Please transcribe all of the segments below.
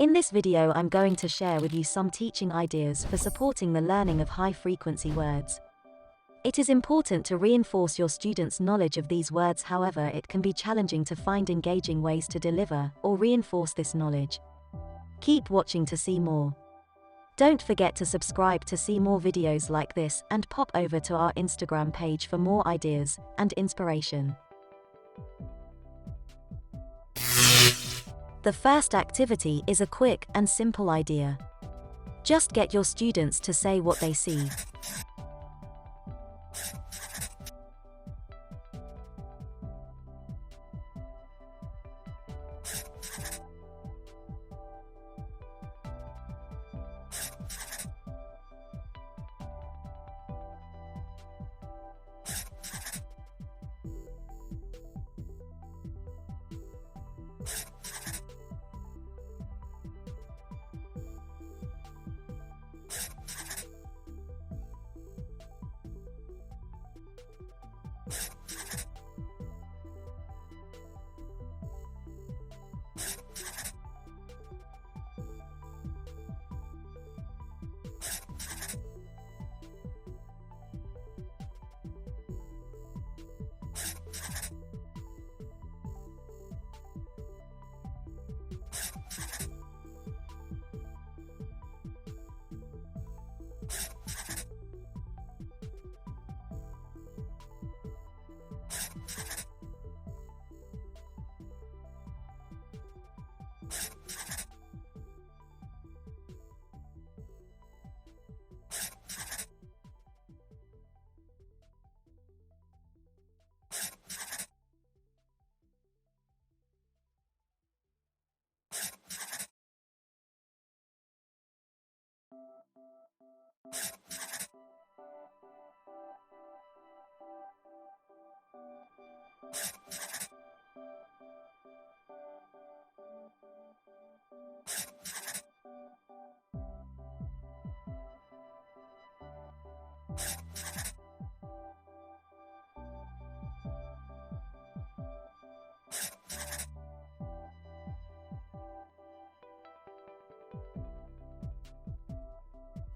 In this video I'm going to share with you some teaching ideas for supporting the learning of high-frequency words. It is important to reinforce your students' knowledge of these words, however, it can be challenging to find engaging ways to deliver or reinforce this knowledge. Keep watching to see more. Don't forget to subscribe to see more videos like this and pop over to our Instagram page for more ideas and inspiration. The first activity is a quick and simple idea. Just get your students to say what they see.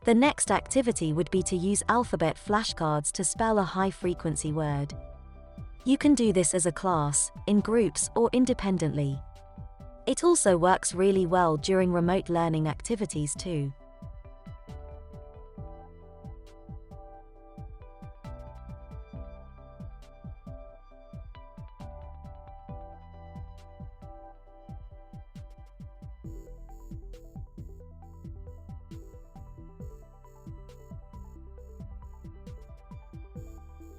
The next activity would be to use alphabet flashcards to spell a high-frequency word. You can do this as a class, in groups, or independently. It also works really well during remote learning activities too.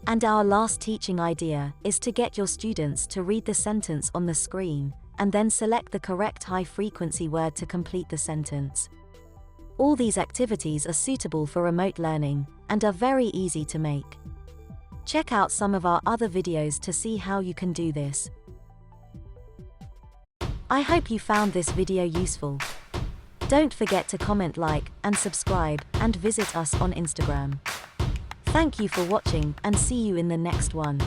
And our last teaching idea is to get your students to read the sentence on the screen, and then select the correct high-frequency word to complete the sentence. All these activities are suitable for remote learning, and are very easy to make. Check out some of our other videos to see how you can do this. I hope you found this video useful. Don't forget to comment, like, and subscribe, and visit us on Instagram. Thank you for watching, and see you in the next one.